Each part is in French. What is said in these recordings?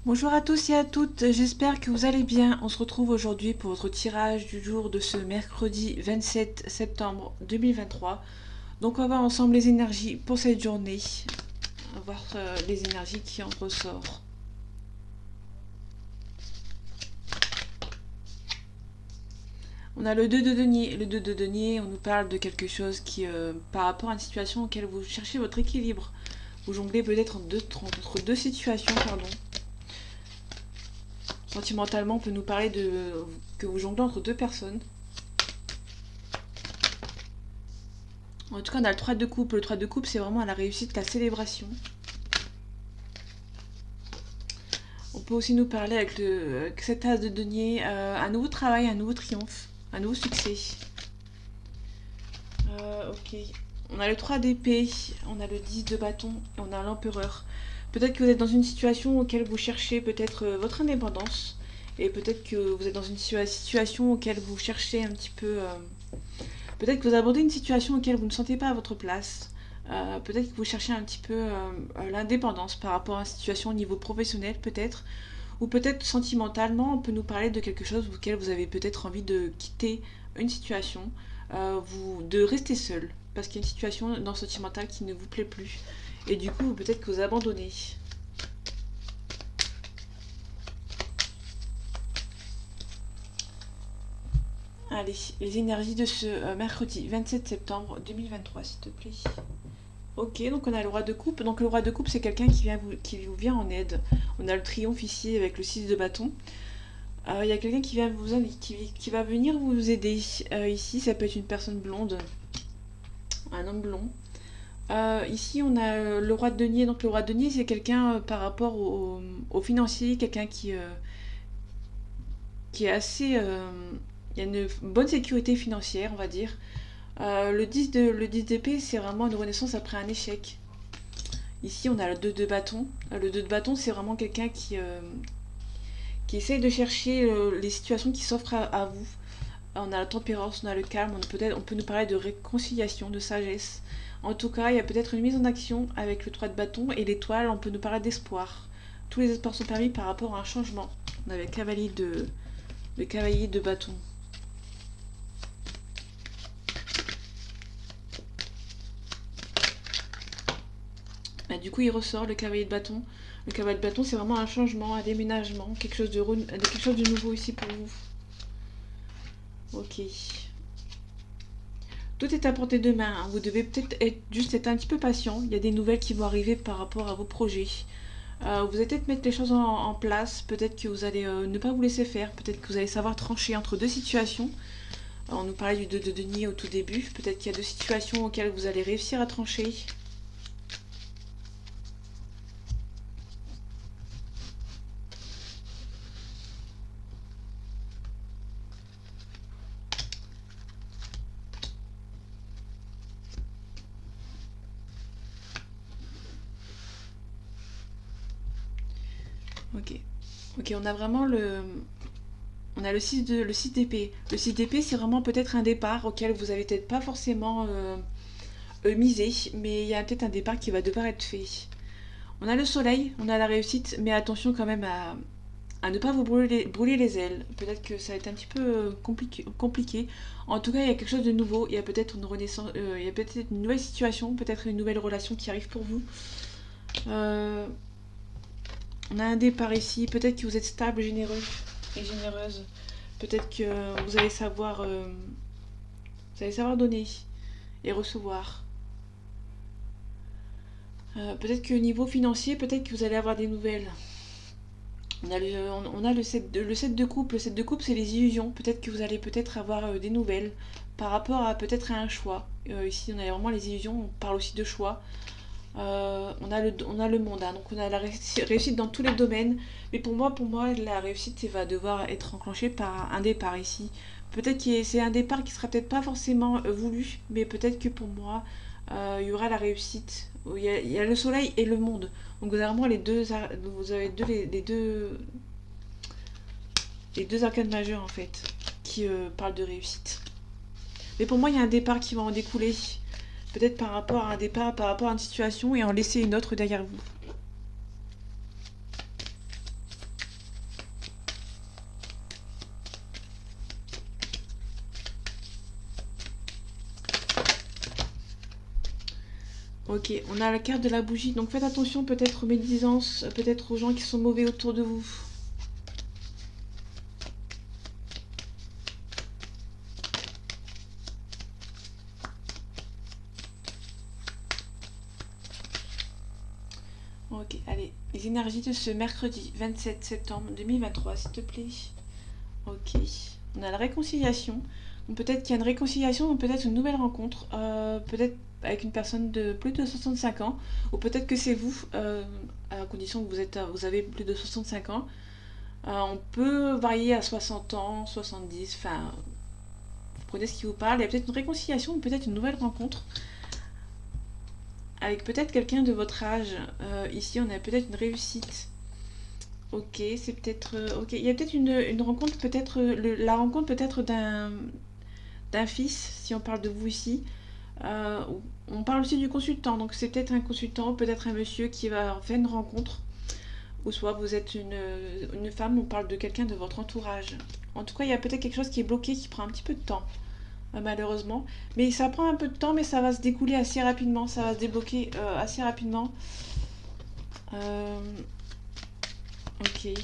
Bonjour à tous et à toutes, j'espère que vous allez bien. On se retrouve aujourd'hui pour votre tirage du jour de ce mercredi 27 septembre 2023. Donc on va voir ensemble les énergies pour cette journée. On va voir les énergies qui en ressortent. On a le 2 de denier. Le 2 de denier, on nous parle de quelque chose qui, par rapport à une situation auquel vous cherchez votre équilibre. Vous jonglez peut-être entre deux situations, pardon. Sentimentalement, on peut nous parler de que vous jonglez entre deux personnes. En tout cas, on a le 3 de coupe. Le 3 de coupe, c'est vraiment la réussite, la célébration. On peut aussi nous parler avec cette as de denier, un nouveau travail, un nouveau triomphe, un nouveau succès. Ok. On a le 3 d'épée, on a le 10 de bâton et on a l'empereur. Peut-être que vous êtes dans une situation auquel vous cherchez peut-être votre indépendance. Et peut-être que vous êtes dans une situation auquel vous cherchez un petit peu... peut-être que vous abordez une situation auquel vous ne sentez pas à votre place. Peut-être que vous cherchez un petit peu l'indépendance par rapport à une situation au niveau professionnel peut-être. Ou peut-être sentimentalement, on peut nous parler de quelque chose auquel vous avez peut-être envie de quitter une situation, de rester seul, parce qu'il y a une situation dans le sentimental qui ne vous plaît plus. Et du coup, peut-être que vous abandonnez. Allez, les énergies de ce mercredi 27 septembre 2023, s'il te plaît. Ok, donc on a le roi de coupe. Donc le roi de coupe, c'est quelqu'un qui vous vient en aide. On a le triomphe ici avec le 6 de bâton. Il y a quelqu'un qui va venir vous aider. Ici, ça peut être une personne blonde, un homme blond. Ici, on a le roi de denier. Donc le roi de denier, c'est quelqu'un par rapport au financier, quelqu'un qui est assez... il y a une bonne sécurité financière, on va dire. Le 10 d'épée, c'est vraiment une renaissance après un échec. Ici, on a le 2 de bâton. Le 2 de bâton, c'est vraiment quelqu'un qui essaye de chercher les situations qui s'offrent à vous. On a la tempérance, on a le calme, on peut nous parler de réconciliation, de sagesse. En tout cas, il y a peut-être une mise en action avec le 3 de bâton et l'étoile, on peut nous parler d'espoir. Tous les espoirs sont permis par rapport à un changement. On avait le cavalier de bâton. Et du coup, il ressort le cavalier de bâton. Le cavalier de bâton, c'est vraiment un changement, un déménagement, quelque chose de nouveau ici pour vous. Ok. Tout est à portée de main, hein. Vous devez peut-être juste être un petit peu patient. Il y a des nouvelles qui vont arriver par rapport à vos projets. Vous allez peut-être mettre les choses en place. Peut-être que vous allez ne pas vous laisser faire. Peut-être que vous allez savoir trancher entre deux situations. On nous parlait du 2 de denier au tout début. Peut-être qu'il y a deux situations auxquelles vous allez réussir à trancher. Ok. Ok, on a vraiment on a le 6 d'épée. Le 6 d'épée, c'est vraiment peut-être un départ auquel vous avez peut-être pas forcément misé, mais il y a peut-être un départ qui va devoir être fait. On a le soleil, on a la réussite, mais attention quand même à ne pas vous brûler les ailes. Peut-être que ça va être un petit peu compliqué. En tout cas, il y a quelque chose de nouveau. Il y a peut-être une renaissance, il y a peut-être une nouvelle situation, peut-être une nouvelle relation qui arrive pour vous. Euh, on a un départ ici. Peut-être que vous êtes stable, généreux et généreuse. Peut-être que vous allez savoir donner et recevoir. Peut-être que au niveau financier, peut-être que vous allez avoir des nouvelles. On a le 7 de coupe. Le 7 de coupe, c'est les illusions. Peut-être que vous allez peut-être avoir des nouvelles par rapport à peut-être à un choix. Ici, on a vraiment les illusions. On parle aussi de choix. On a le monde, hein, donc on a la réussite dans tous les domaines. Mais pour moi, la réussite va devoir être enclenchée par un départ ici. Peut-être que c'est un départ qui sera peut-être pas forcément voulu, mais peut-être que pour moi, il y aura la réussite. Il y a le soleil et le monde. Donc vous avez vraiment vous avez les deux arcanes majeures en fait, qui parlent de réussite. Mais pour moi, il y a un départ qui va en découler. Peut-être par rapport à un départ, par rapport à une situation et en laisser une autre derrière vous. Ok, on a la carte de la bougie, donc faites attention peut-être aux médisances, peut-être aux gens qui sont mauvais autour de vous. Ok, allez, les énergies de ce mercredi 27 septembre 2023, s'il te plaît. Ok, on a la réconciliation. Donc peut-être qu'il y a une réconciliation, ou peut-être une nouvelle rencontre, peut-être avec une personne de plus de 65 ans, ou peut-être que c'est vous, à condition que vous avez plus de 65 ans. On peut varier à 60 ans, 70, enfin, vous prenez ce qui vous parle. Il y a peut-être une réconciliation, ou peut-être une nouvelle rencontre, avec peut-être quelqu'un de votre âge. Ici, on a peut-être une réussite. Ok, c'est peut-être... ok, il y a peut-être une rencontre, peut-être... la rencontre peut-être d'un fils, si on parle de vous ici. Euh, on parle aussi du consultant, donc c'est peut-être un consultant, peut-être un monsieur qui va faire une rencontre, ou soit vous êtes une femme, on parle de quelqu'un de votre entourage. En tout cas, il y a peut-être quelque chose qui est bloqué, qui prend un petit peu de temps, malheureusement. Mais ça prend un peu de temps, mais ça va se découler assez rapidement, ça va se débloquer assez rapidement. Euh, ok.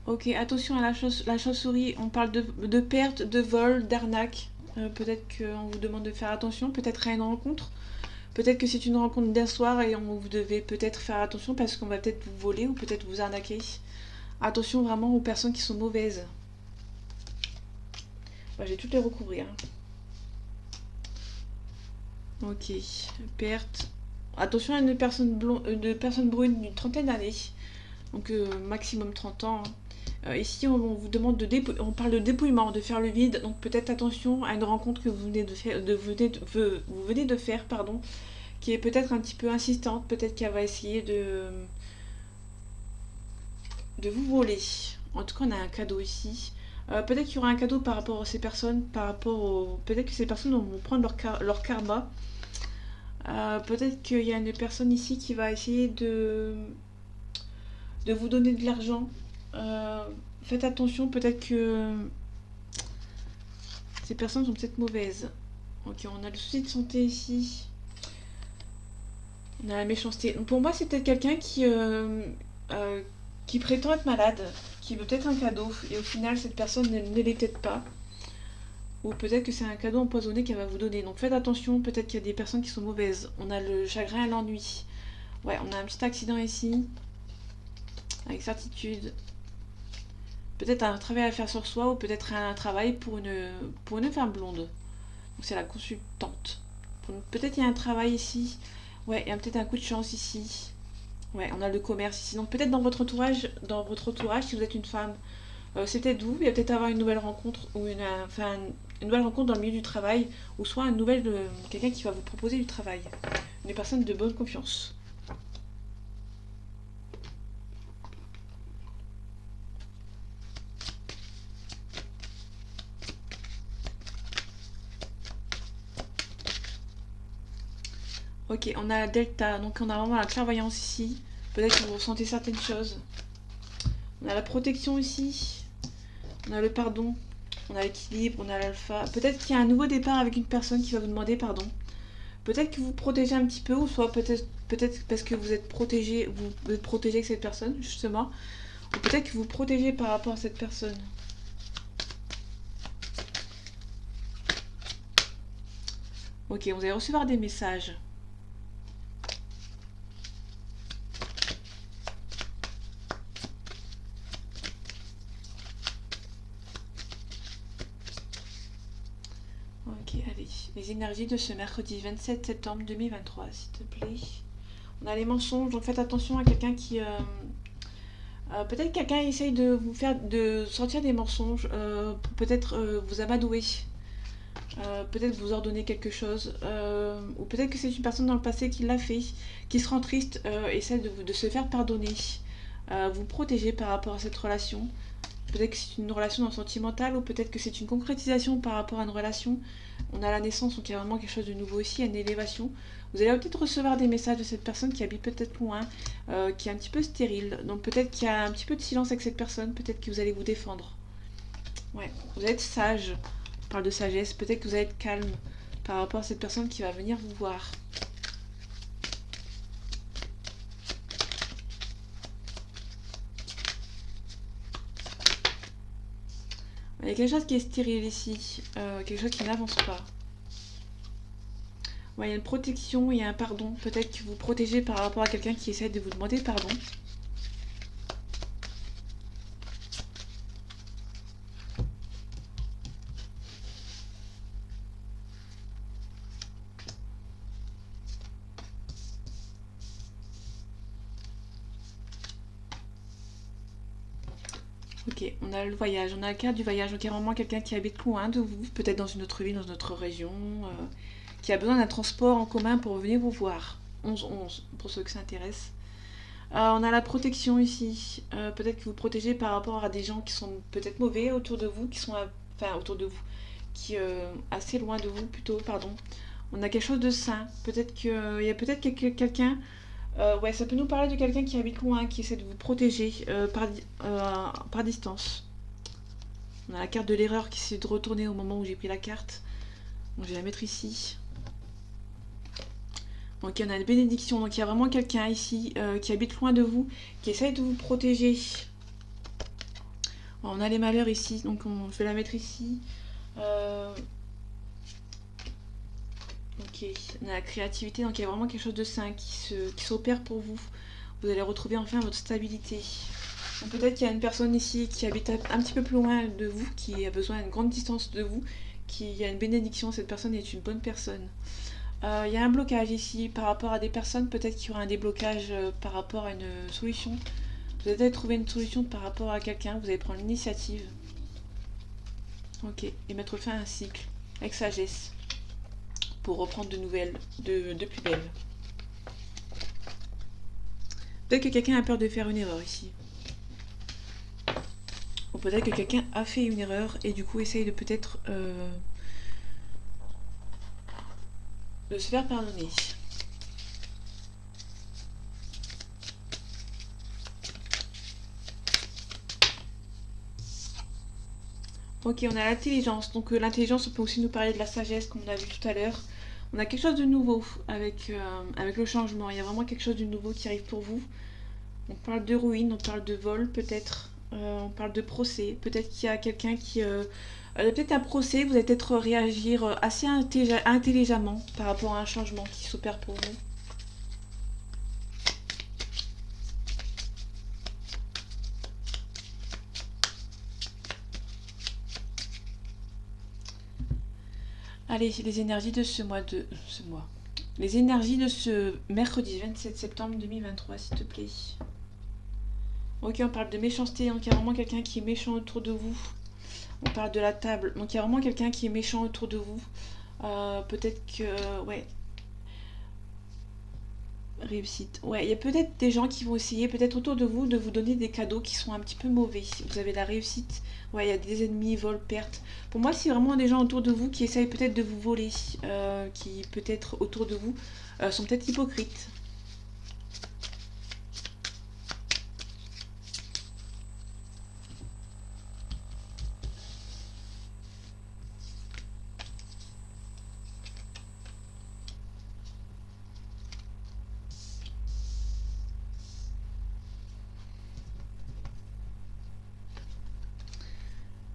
Ok, attention à la chauve-souris, on parle de perte, de vol, d'arnaque. Peut-être qu'on vous demande de faire attention, peut-être à une rencontre. Peut-être que c'est une rencontre d'un soir et vous devez peut-être faire attention parce qu'on va peut-être vous voler ou peut-être vous arnaquer. Attention vraiment aux personnes qui sont mauvaises. Bah, j'ai toutes les recouvrir. Ok, perte. Attention à une personne brune d'une trentaine d'années, donc maximum 30 ans. Ici, on vous demande on parle de dépouillement, de faire le vide, donc peut-être attention à une rencontre que vous venez de faire, vous venez de faire, pardon, qui est peut-être un petit peu insistante, peut-être qu'elle va essayer de vous voler. En tout cas, on a un cadeau ici. Peut-être qu'il y aura un cadeau par rapport à ces personnes, par rapport au... Peut-être que ces personnes vont prendre leur karma. Peut-être qu'il y a une personne ici qui va essayer de vous donner de l'argent. Euh, Faites attention, peut-être que ces personnes sont peut-être mauvaises. Ok, on a le souci de santé ici. On a la méchanceté. Pour moi, c'est peut-être quelqu'un euh, qui prétend être malade, qui veut peut-être un cadeau, et au final, cette personne ne l'est peut-être pas. Ou peut-être que c'est un cadeau empoisonné qu'elle va vous donner. Donc faites attention, peut-être qu'il y a des personnes qui sont mauvaises. On a le chagrin et l'ennui. Ouais, on a un petit accident ici, avec certitude. Peut-être un travail à faire sur soi, ou peut-être un travail pour une femme blonde. Donc c'est la consultante. Peut-être il y a un travail ici. Ouais, il y a peut-être un coup de chance ici. Ouais, on a le commerce ici. Donc peut-être dans votre entourage, si vous êtes une femme, c'est peut-être vous. Il y a peut-être avoir une nouvelle rencontre ou une nouvelle rencontre dans le milieu du travail, ou soit une nouvelle quelqu'un qui va vous proposer du travail, une personne de bonne confiance. Ok, on a la delta, donc on a vraiment la clairvoyance ici. Peut-être que vous ressentez certaines choses. On a la protection ici. On a le pardon. On a l'équilibre, on a l'alpha. Peut-être qu'il y a un nouveau départ avec une personne qui va vous demander pardon. Peut-être que vous protégez un petit peu, ou soit peut-être parce que vous êtes protégé avec cette personne, justement. Ou peut-être que vous protégez par rapport à cette personne. Ok, vous allez recevoir des messages. Ok, allez. Les énergies de ce mercredi 27 septembre 2023, s'il te plaît. On a les mensonges, donc faites attention à quelqu'un qui... peut-être quelqu'un essaye de sortir des mensonges pour peut-être vous amadouer. Peut-être vous ordonner quelque chose. Ou peut-être que c'est une personne dans le passé qui l'a fait, qui se rend triste, essaie de se faire pardonner. Vous protéger par rapport à cette relation. Peut-être que c'est une relation sentimentale ou peut-être que c'est une concrétisation par rapport à une relation. On a la naissance, donc il y a vraiment quelque chose de nouveau aussi, une élévation. Vous allez peut-être recevoir des messages de cette personne qui habite peut-être loin, qui est un petit peu stérile. Donc peut-être qu'il y a un petit peu de silence avec cette personne, peut-être que vous allez vous défendre. Ouais, vous allez être sage. On parle de sagesse, peut-être que vous allez être calme par rapport à cette personne qui va venir vous voir. Il y a quelque chose qui est stérile ici, quelque chose qui n'avance pas. Ouais, il y a une protection, il y a un pardon. Peut-être que vous protégez par rapport à quelqu'un qui essaie de vous demander pardon. Ok, on a le voyage, on a la carte du voyage. Donc il y a vraiment quelqu'un qui habite loin de vous, peut-être dans une autre ville, dans une autre région, qui a besoin d'un transport en commun pour venir vous voir. 11-11, pour ceux que ça intéresse. On a la protection ici. Peut-être que vous protégez par rapport à des gens qui sont peut-être mauvais autour de vous, qui sont enfin autour de vous, qui assez loin de vous plutôt, pardon. On a quelque chose de sain. Peut-être qu'il y a peut-être quelqu'un. Ouais, ça peut nous parler de quelqu'un qui habite loin, qui essaie de vous protéger par distance. On a la carte de l'erreur qui essaie de retourner au moment où j'ai pris la carte. Donc je vais la mettre ici. Donc il y en a une bénédiction. Donc il y a vraiment quelqu'un ici qui habite loin de vous, qui essaye de vous protéger. Bon, on a les malheurs ici, donc je vais la mettre ici. Ok, on a la créativité, donc il y a vraiment quelque chose de sain qui s'opère pour vous. Vous allez retrouver enfin votre stabilité. Peut-être qu'il y a une personne ici qui habite un petit peu plus loin de vous, qui a besoin d'une grande distance de vous, qui a une bénédiction, cette personne est une bonne personne. Il y a un blocage ici par rapport à des personnes, peut-être qu'il y aura un déblocage par rapport à une solution. Vous allez trouver une solution par rapport à quelqu'un, vous allez prendre l'initiative. Ok, et mettre fin à un cycle, avec sagesse, pour reprendre de nouvelles, de plus belle. Peut-être que quelqu'un a peur de faire une erreur ici. Ou peut-être que quelqu'un a fait une erreur et du coup essaye de peut-être de se faire pardonner. Ok, on a l'intelligence. Donc l'intelligence, on peut aussi nous parler de la sagesse, comme on a vu tout à l'heure. On a quelque chose de nouveau avec le changement. Il y a vraiment quelque chose de nouveau qui arrive pour vous. On parle de ruine, on parle de vol peut-être. On parle de procès. Peut-être qu'il y a quelqu'un qui... il y a peut-être un procès, vous allez peut-être réagir assez intelligemment par rapport à un changement qui s'opère pour vous. Allez, les énergies de ce mois. Les énergies de ce mercredi 27 septembre 2023, s'il te plaît. Ok, on parle de méchanceté, donc il y a vraiment quelqu'un qui est méchant autour de vous. On parle de la table, donc il y a vraiment quelqu'un qui est méchant autour de vous. Peut-être que... Ouais. Réussite. Ouais, il y a peut-être des gens qui vont essayer, peut-être autour de vous, de vous donner des cadeaux qui sont un petit peu mauvais. Vous avez la réussite. Ouais, il y a des ennemis, vols, pertes. Pour moi, c'est vraiment des gens autour de vous qui essayent peut-être de vous voler, qui peut-être autour de vous sont peut-être hypocrites.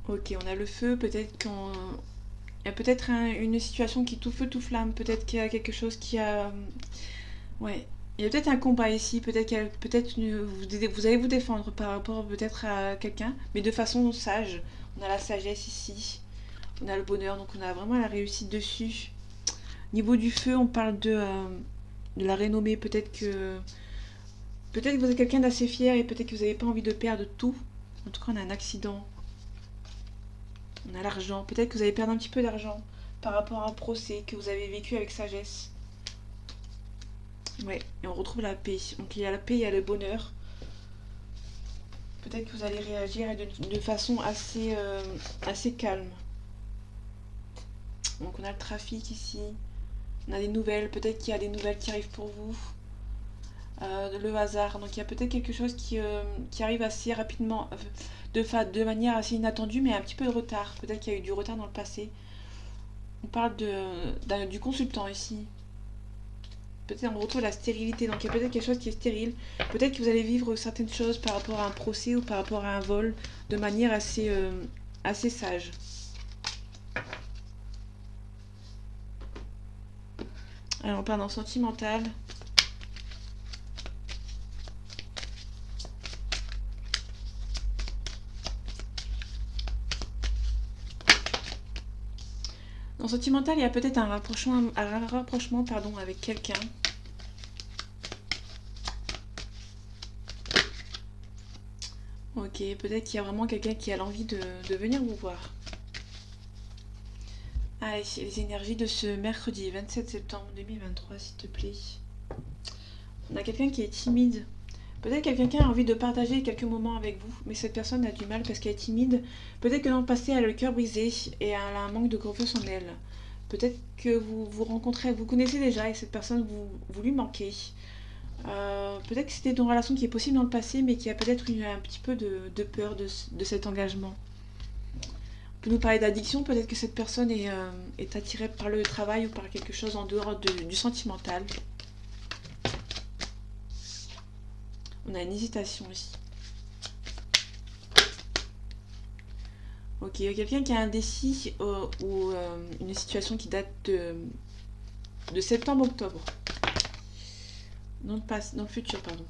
Ok, on a le feu, peut-être qu'on... Il y a peut-être une situation qui est tout feu, tout flamme. Peut-être qu'il y a quelque chose qui a... Ouais. Il y a peut-être un combat ici. Vous allez vous défendre par rapport peut-être à quelqu'un, mais de façon sage. On a la sagesse ici. On a le bonheur, donc on a vraiment la réussite dessus. Niveau du feu, on parle de la renommée. Peut-être que vous êtes quelqu'un d'assez fier et peut-être que vous n'avez pas envie de perdre tout. En tout cas, on a un accident. On a l'argent. Peut-être que vous allez perdre un petit peu d'argent par rapport à un procès que vous avez vécu avec sagesse. Ouais, et on retrouve la paix. Donc il y a la paix, il y a le bonheur. Peut-être que vous allez réagir de façon assez calme. Donc on a le trafic ici, on a des nouvelles, peut-être qu'il y a des nouvelles qui arrivent pour vous. Le hasard, donc il y a peut-être quelque chose qui arrive assez rapidement, de manière assez inattendue, mais un petit peu de retard. Peut-être qu'il y a eu du retard dans le passé. On parle du consultant ici. Peut-être on retrouve la stérilité, donc il y a peut-être quelque chose qui est stérile. Peut-être que vous allez vivre certaines choses par rapport à un procès ou par rapport à un vol de manière assez sage. Alors on part dans sentimental. Dans sentimental, il y a peut-être un rapprochement pardon, avec quelqu'un. Ok, peut-être qu'il y a vraiment quelqu'un qui a l'envie de venir vous voir. Allez, les énergies de ce mercredi 27 septembre 2023, s'il te plaît. On a quelqu'un qui est timide. Peut-être quelqu'un qui a envie de partager quelques moments avec vous, mais cette personne a du mal parce qu'elle est timide. Peut-être que dans le passé, elle a le cœur brisé et elle a un manque de confiance en elle. Peut-être que vous rencontrez, vous connaissez déjà et cette personne vous lui manquez. Peut-être que c'était une relation qui est possible dans le passé, mais qui a peut-être un petit peu de peur de cet engagement. On peut nous parler d'addiction, peut-être que cette personne est attirée par le travail ou par quelque chose en dehors du sentimental. On a une hésitation ici. Ok, il y a quelqu'un qui a un décis ou une situation qui date de septembre-octobre. Dans le futur, pardon.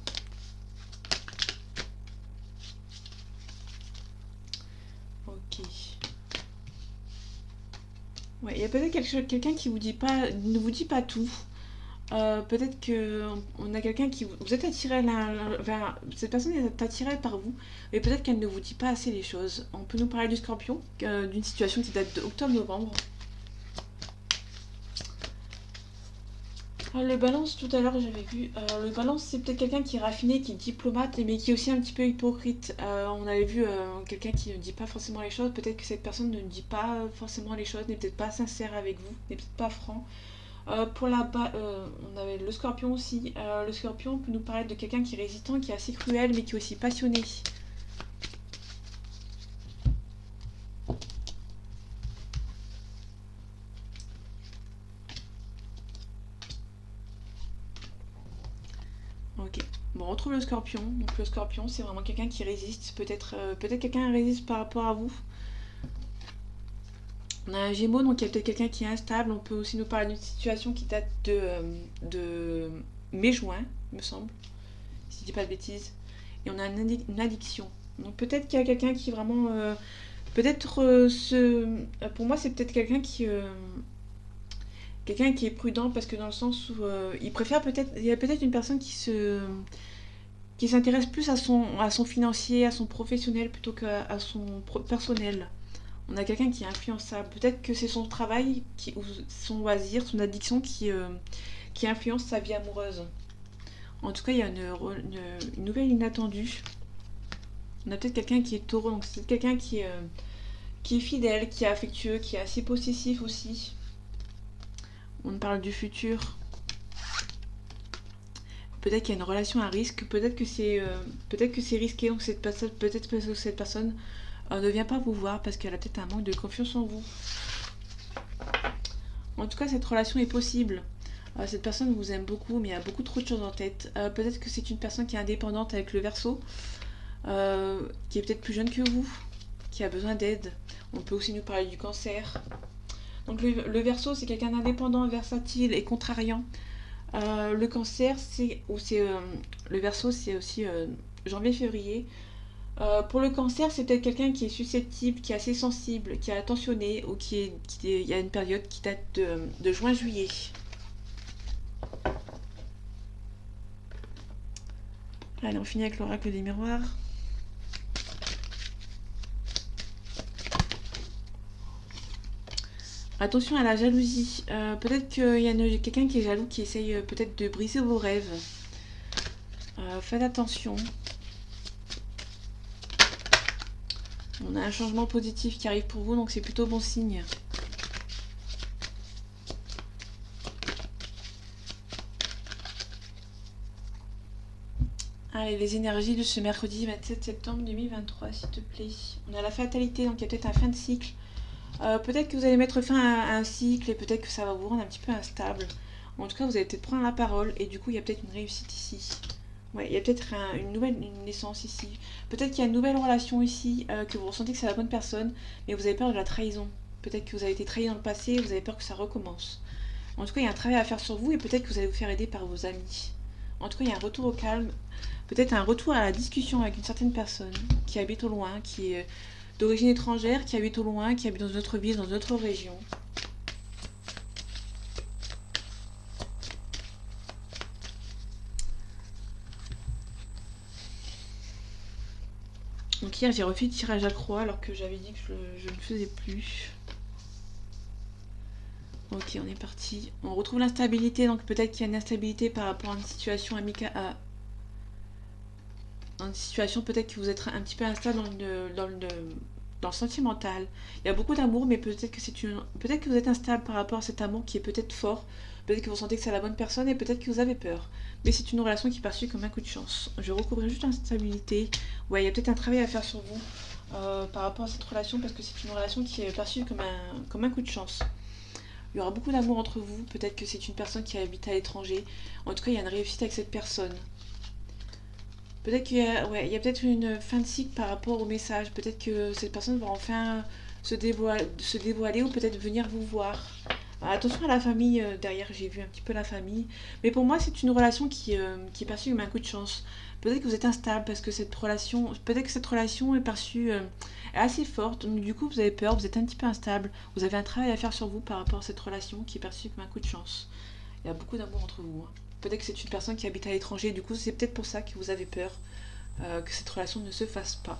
Ok. Ouais, il y a peut-être quelqu'un qui ne vous dit pas tout. Peut-être que on a quelqu'un qui vous êtes attiré vers cette personne est attirée par vous, mais peut-être qu'elle ne vous dit pas assez les choses. On peut nous parler du Scorpion, d'une situation qui date d'octobre-novembre. Le Balance, tout à l'heure j'avais vu. Le Balance, c'est peut-être quelqu'un qui est raffiné, qui est diplomate, mais qui est aussi un petit peu hypocrite. On avait vu quelqu'un qui ne dit pas forcément les choses. Peut-être que cette personne ne dit pas forcément les choses, n'est peut-être pas sincère avec vous, n'est peut-être pas franc. On avait le Scorpion aussi. Le Scorpion peut nous parler de quelqu'un qui est résistant, qui est assez cruel, mais qui est aussi passionné. Ok. Bon, on retrouve le Scorpion. Donc le Scorpion, c'est vraiment quelqu'un qui résiste. Peut-être quelqu'un résiste par rapport à vous. On a un Gémeaux, donc il y a peut-être quelqu'un qui est instable. On peut aussi nous parler d'une situation qui date de mai-juin, me semble, si je dis pas de bêtises. Et on a une addiction. Donc peut-être qu'il y a quelqu'un qui vraiment... pour moi, c'est peut-être quelqu'un qui est prudent parce que dans le sens où il préfère peut-être... Il y a peut-être une personne qui s'intéresse plus à son financier, à son professionnel plutôt qu'à son personnel. On a quelqu'un qui est influençable. Peut-être que c'est son travail, ou son loisir, son addiction qui influence sa vie amoureuse. En tout cas, il y a une nouvelle inattendue. On a peut-être quelqu'un qui est taureau, donc c'est quelqu'un qui est fidèle, qui est affectueux, qui est assez possessif aussi. On parle du futur. Peut-être qu'il y a une relation à risque, peut-être que c'est risqué, donc peut-être que cette personne ne vient pas vous voir parce qu'elle a peut-être un manque de confiance en vous. En tout cas, cette relation est possible. Cette personne vous aime beaucoup, mais a beaucoup trop de choses en tête. Peut-être que c'est une personne qui est indépendante avec le Verseau, qui est peut-être plus jeune que vous, qui a besoin d'aide. On peut aussi nous parler du Cancer. Donc le Verseau, c'est quelqu'un d'indépendant, versatile et contrariant. Le Cancer, le Verseau, c'est aussi janvier-février. Pour le Cancer, c'est peut-être quelqu'un qui est susceptible, qui est assez sensible, qui est attentionné, ou il y a une période qui date de juin-juillet. Allez, on finit avec l'oracle des miroirs. Attention à la jalousie. Peut-être qu'il y a quelqu'un qui est jaloux, qui essaye peut-être de briser vos rêves. Faites attention. On a un changement positif qui arrive pour vous, donc c'est plutôt bon signe. Allez, les énergies de ce mercredi 27 septembre 2023, s'il te plaît. On a la fatalité, donc il y a peut-être un fin de cycle. Peut-être que vous allez mettre fin à un cycle et peut-être que ça va vous rendre un petit peu instable. En tout cas, vous allez peut-être prendre la parole et du coup, il y a peut-être une réussite ici. Ouais, il y a peut-être une naissance ici. Peut-être qu'il y a une nouvelle relation ici, que vous ressentez que c'est la bonne personne, mais vous avez peur de la trahison. Peut-être que vous avez été trahi dans le passé et vous avez peur que ça recommence. En tout cas, il y a un travail à faire sur vous et peut-être que vous allez vous faire aider par vos amis. En tout cas, il y a un retour au calme, peut-être un retour à la discussion avec une certaine personne qui habite au loin, qui est d'origine étrangère, qui habite au loin, qui habite dans une autre ville, dans une autre région. Donc hier j'ai refait le tirage à croix alors que j'avais dit que je ne faisais plus. Ok, on est parti. On retrouve l'instabilité, donc peut-être qu'il y a une instabilité par rapport à une situation amicale. Dans une situation peut-être que vous êtes un petit peu instable dans le sentimental. Il y a beaucoup d'amour, mais peut-être que vous êtes instable par rapport à cet amour qui est peut-être fort. Peut-être que vous sentez que c'est la bonne personne et peut-être que vous avez peur. Mais c'est une relation qui est perçue comme un coup de chance. Je recouvre juste l'instabilité. Ouais, il y a peut-être un travail à faire sur vous par rapport à cette relation parce que c'est une relation qui est perçue comme un coup de chance. Il y aura beaucoup d'amour entre vous. Peut-être que c'est une personne qui habite à l'étranger. En tout cas, il y a une réussite avec cette personne. Peut-être il y a peut-être une fin de cycle par rapport au message. Peut-être que cette personne va enfin se dévoiler ou peut-être venir vous voir. Attention à la famille, derrière j'ai vu un petit peu la famille. Mais pour moi c'est une relation qui est perçue comme un coup de chance. Peut-être que vous êtes instable parce que peut-être que cette relation est perçue est assez forte. Donc du coup vous avez peur, vous êtes un petit peu instable. Vous avez un travail à faire sur vous par rapport à cette relation qui est perçue comme un coup de chance. Il y a beaucoup d'amour entre vous, hein. Peut-être que c'est une personne qui habite à l'étranger, du coup c'est peut-être pour ça que vous avez peur que cette relation ne se fasse pas.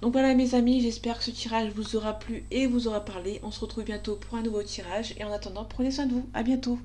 Donc voilà mes amis, j'espère que ce tirage vous aura plu et vous aura parlé. On se retrouve bientôt pour un nouveau tirage et en attendant, prenez soin de vous. À bientôt.